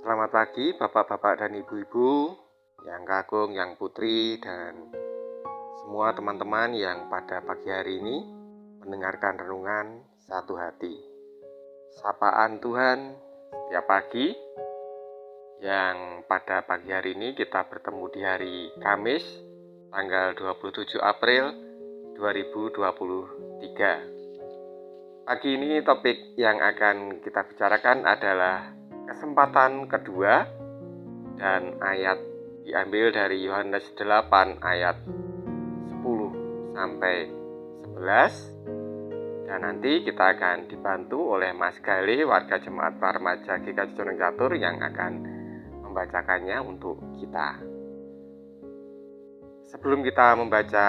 Selamat pagi Bapak-bapak dan Ibu-ibu, yang Kakung, yang Putri, dan semua teman-teman yang pada pagi hari ini mendengarkan renungan Satu Hati. Sapaan Tuhan setiap pagi, yang pada pagi hari ini kita bertemu di hari Kamis, tanggal 27 April 2023. Pagi ini topik yang akan kita bicarakan adalah kesempatan kedua, dan ayat diambil dari Yohanes 8 ayat 10 sampai 11. Dan nanti kita akan dibantu oleh Mas Gali, warga Jemaat Remaja GKJ Condong Catur, yang akan membacakannya untuk kita. Sebelum kita membaca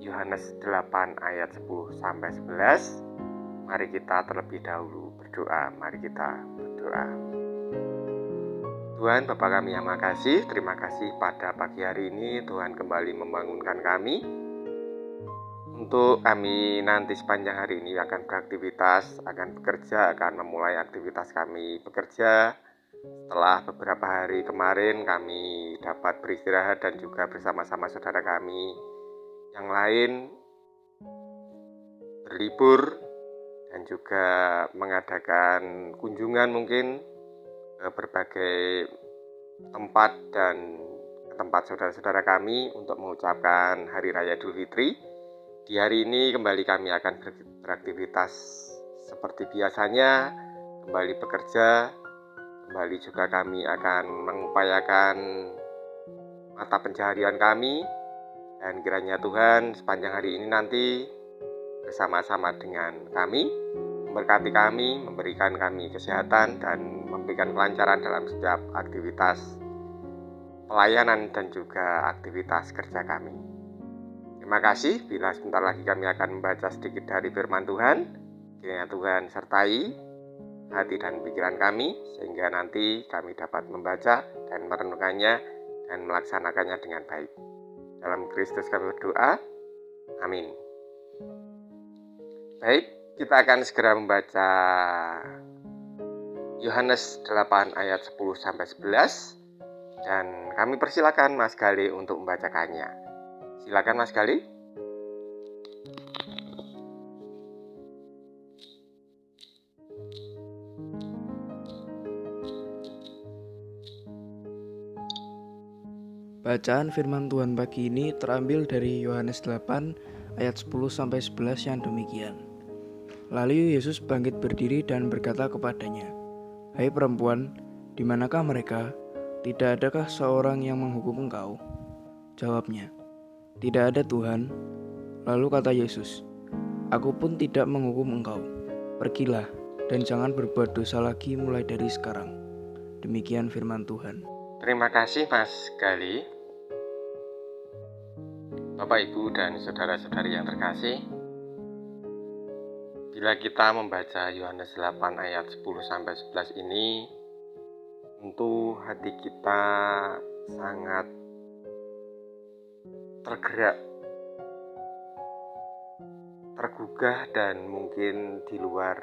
Yohanes 8 ayat 10 sampai 11, mari kita terlebih dahulu berdoa. Mari kita berdoa. Tuhan Bapa kami yang makasih, terima kasih pada pagi hari ini Tuhan kembali membangunkan kami untuk kami nanti sepanjang hari ini akan beraktivitas, akan bekerja, akan memulai aktivitas kami bekerja. Setelah beberapa hari kemarin kami dapat beristirahat dan juga bersama-sama saudara kami yang lain berlibur dan juga mengadakan kunjungan mungkin ke berbagai tempat dan ke tempat saudara-saudara kami untuk mengucapkan Hari Raya Idul Fitri. Di hari ini kembali kami akan beraktivitas seperti biasanya, kembali bekerja, kembali juga kami akan mengupayakan mata pencaharian kami, dan kiranya Tuhan sepanjang hari ini nanti bersama-sama dengan kami, memberkati kami, memberikan kami kesehatan dan memberikan kelancaran dalam setiap aktivitas pelayanan dan juga aktivitas kerja kami. Terima kasih bila sebentar lagi kami akan membaca sedikit dari firman Tuhan. Kiranya Tuhan sertai hati dan pikiran kami, sehingga nanti kami dapat membaca dan merenungkannya dan melaksanakannya dengan baik. Dalam Kristus kami berdoa, amin. Baik, kita akan segera membaca Yohanes 8 ayat 10 sampai 11, dan kami persilakan Mas Gali untuk membacakannya. Silakan Mas Gali. Bacaan firman Tuhan pagi ini terambil dari Yohanes 8 ayat 10 sampai 11 yang demikian. Lalu Yesus bangkit berdiri dan berkata kepadanya, "Hai perempuan, di manakah mereka? Tidak adakah seorang yang menghukum engkau?" Jawabnya, "Tidak ada Tuhan." Lalu kata Yesus, "Aku pun tidak menghukum engkau. Pergilah dan jangan berbuat dosa lagi mulai dari sekarang." Demikian firman Tuhan. Terima kasih Mas Gali. Bapak, Ibu, dan saudara-saudari yang terkasih, bila kita membaca Yohanes 8 ayat 10 sampai 11 ini, tentu hati kita sangat tergerak, tergugah, dan mungkin di luar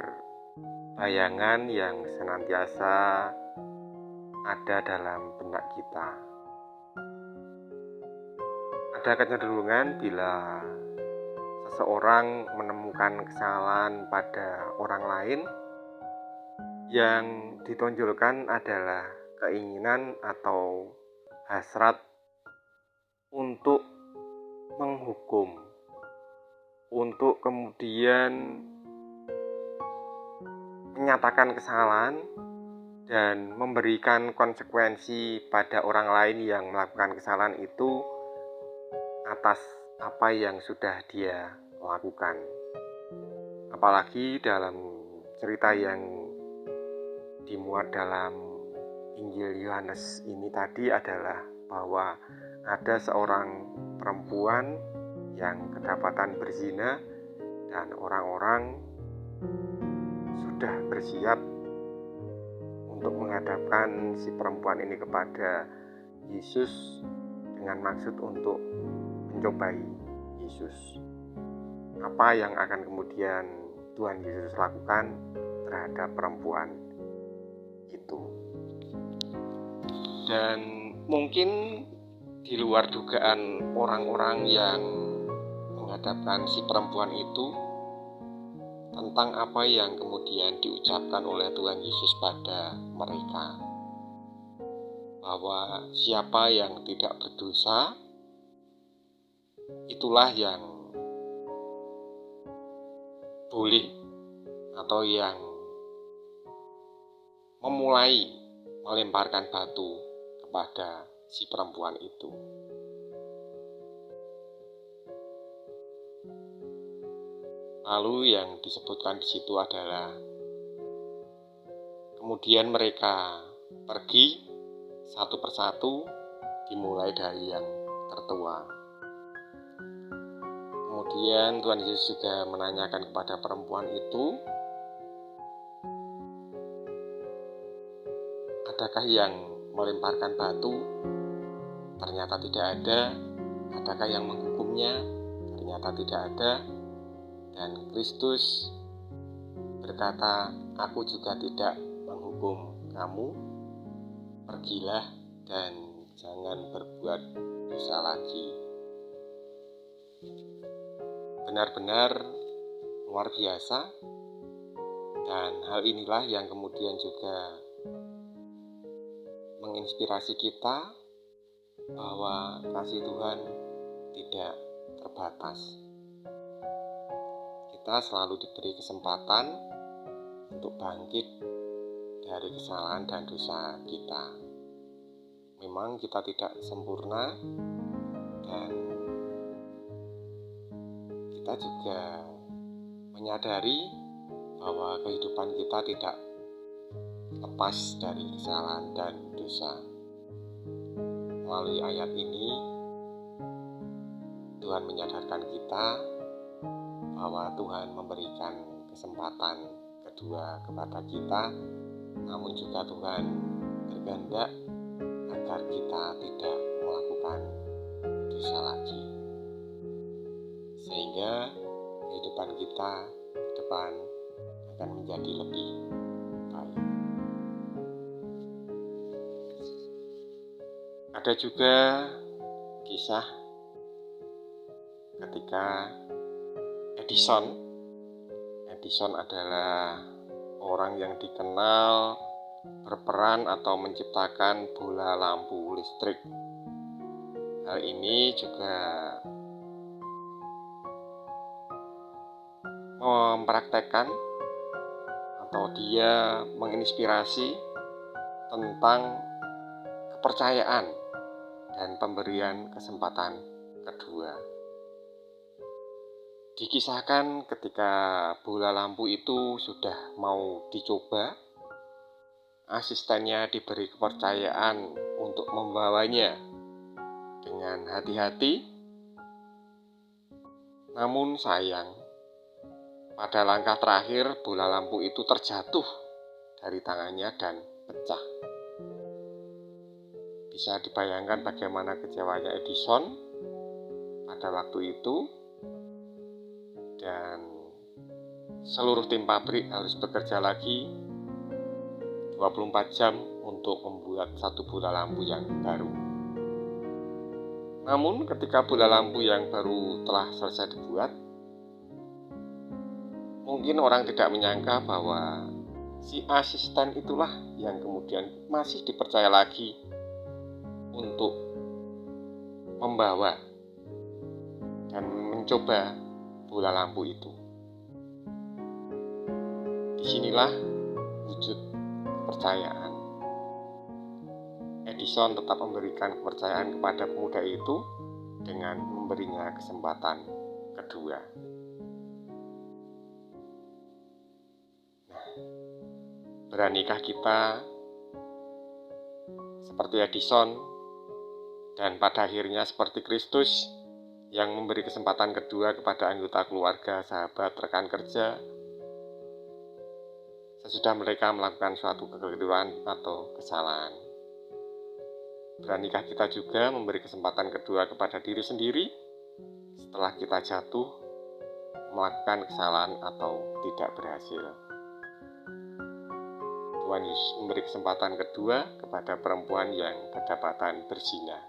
bayangan yang senantiasa ada dalam benak kita. Ada kecenderungan bila seseorang menemukan kesalahan pada orang lain, yang ditonjolkan adalah keinginan atau hasrat untuk menghukum, untuk kemudian menyatakan kesalahan dan memberikan konsekuensi pada orang lain yang melakukan kesalahan itu atas apa yang sudah dia lakukan. Apalagi dalam cerita yang dimuat dalam Injil Yohanes ini tadi adalah bahwa ada seorang perempuan yang kedapatan berzina, dan orang-orang sudah bersiap untuk menghadapkan si perempuan ini kepada Yesus dengan maksud untuk mencobai Yesus. Apa yang akan kemudian Tuhan Yesus lakukan terhadap perempuan itu? Dan mungkin di luar dugaan orang-orang yang menghadapkan si perempuan itu tentang apa yang kemudian diucapkan oleh Tuhan Yesus pada mereka, bahwa siapa yang tidak berdosa itulah yang boleh atau yang memulai melemparkan batu kepada si perempuan itu. Lalu yang disebutkan di situ adalah kemudian mereka pergi satu persatu, dimulai dari yang tertua. Kemudian Tuhan Yesus juga menanyakan kepada perempuan itu, adakah yang melemparkan batu? Ternyata tidak ada. Adakah yang menghukumnya? Ternyata tidak ada. Dan Kristus berkata, aku juga tidak menghukum kamu. Pergilah dan jangan berbuat dosa lagi. Benar-benar luar biasa. Dan hal inilah yang kemudian juga menginspirasi kita bahwa kasih Tuhan tidak terbatas. Kita selalu diberi kesempatan untuk bangkit dari kesalahan dan dosa kita. Memang kita tidak sempurna dan kita juga menyadari bahwa kehidupan kita tidak lepas dari kesalahan dan dosa. Melalui ayat ini, Tuhan menyadarkan kita bahwa Tuhan memberikan kesempatan kedua kepada kita, namun juga Tuhan berkehendak agar kita tidak melakukan dosa lagi, sehingga kehidupan kita ke depan akan menjadi lebih baik. Ada juga kisah ketika Edison adalah orang yang dikenal berperan atau menciptakan bola lampu listrik. Hal ini juga mempraktekkan atau dia menginspirasi tentang kepercayaan dan pemberian kesempatan kedua. Dikisahkan ketika bola lampu itu sudah mau dicoba, asistennya diberi kepercayaan untuk membawanya dengan hati-hati. Namun sayang, pada langkah terakhir bola lampu itu terjatuh dari tangannya dan pecah. Bisa dibayangkan bagaimana kecewanya Edison pada waktu itu. Dan seluruh tim pabrik harus bekerja lagi 24 jam untuk membuat satu bola lampu yang baru. Namun ketika bola lampu yang baru telah selesai dibuat, mungkin orang tidak menyangka bahwa si asisten itulah yang kemudian masih dipercaya lagi untuk membawa dan mencoba bola lampu itu. Disinilah wujud kepercayaan. Edison tetap memberikan kepercayaan kepada pemuda itu dengan memberinya kesempatan kedua. Nah, beranikah kita seperti Edison dan pada akhirnya seperti Kristus yang memberi kesempatan kedua kepada anggota keluarga, sahabat, rekan kerja sesudah mereka melakukan suatu kekeliruan atau kesalahan? Beranikah kita juga memberi kesempatan kedua kepada diri sendiri setelah kita jatuh, melakukan kesalahan atau tidak berhasil? Tuhan Yesus memberi kesempatan kedua kepada perempuan yang kedapatan berzina.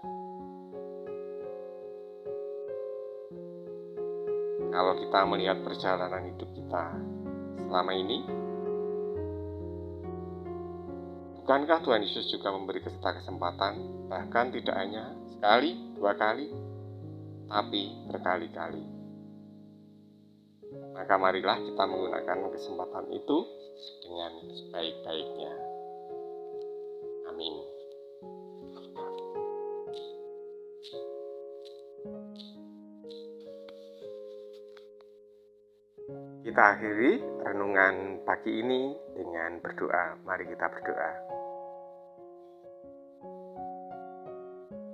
Kalau kita melihat perjalanan hidup kita selama ini, bukankah Tuhan Yesus juga memberi kita kesempatan, bahkan tidak hanya sekali, 2 kali, tapi berkali-kali. Maka marilah kita menggunakan kesempatan itu dengan sebaik-baiknya. Amin. Kita akhiri renungan pagi ini dengan berdoa. Mari kita berdoa.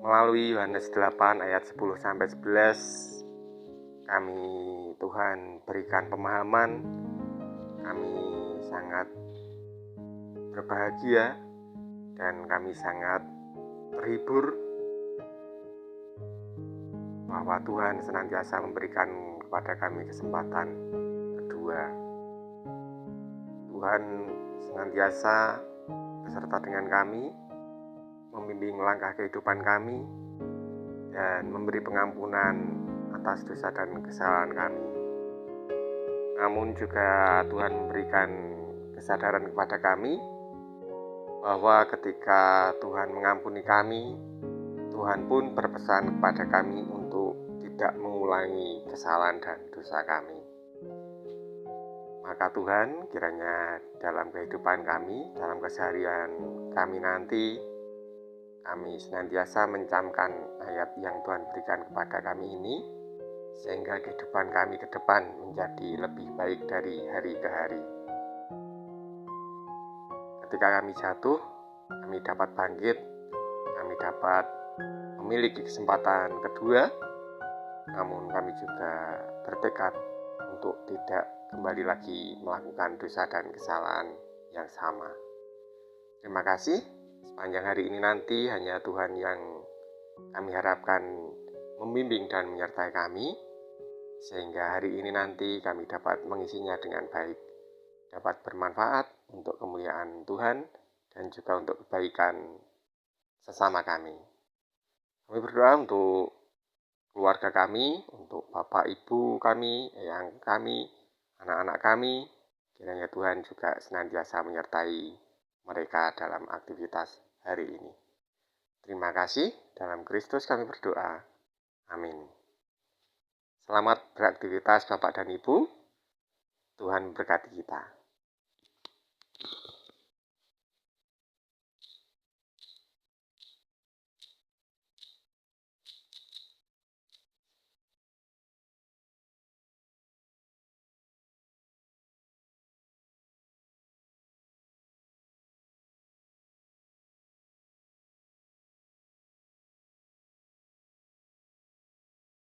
Melalui Yohanes 8 ayat 10-11, kami Tuhan berikan pemahaman, kami sangat berbahagia dan kami sangat terhibur bahwa Tuhan senantiasa memberikan kepada kami kesempatan kedua. Tuhan senantiasa beserta dengan kami, membimbing langkah kehidupan kami, dan memberi pengampunan atas dosa dan kesalahan kami. Namun juga Tuhan memberikan kesadaran kepada kami bahwa ketika Tuhan mengampuni kami, Tuhan pun berpesan kepada kami untuk tidak mengulangi kesalahan dan dosa kami. Maka Tuhan kiranya dalam kehidupan kami, dalam keseharian kami nanti, kami senantiasa mencamkan ayat yang Tuhan berikan kepada kami ini, sehingga kehidupan kami ke depan menjadi lebih baik dari hari ke hari. Ketika kami jatuh, kami dapat bangkit, kami dapat memiliki kesempatan kedua, namun kami juga bertekad untuk tidak kembali lagi melakukan dosa dan kesalahan yang sama. Terima kasih. Sepanjang hari ini nanti hanya Tuhan yang kami harapkan membimbing dan menyertai kami, sehingga hari ini nanti kami dapat mengisinya dengan baik, dapat bermanfaat untuk kemuliaan Tuhan dan juga untuk kebaikan sesama kami. Kami berdoa untuk keluarga kami, untuk Bapak Ibu kami, Eyang kami, anak-anak kami, kiranya Tuhan juga senantiasa menyertai mereka dalam aktivitas hari ini. Terima kasih, dalam Kristus kami berdoa. Amin. Selamat beraktivitas Bapak dan Ibu. Tuhan berkati kita.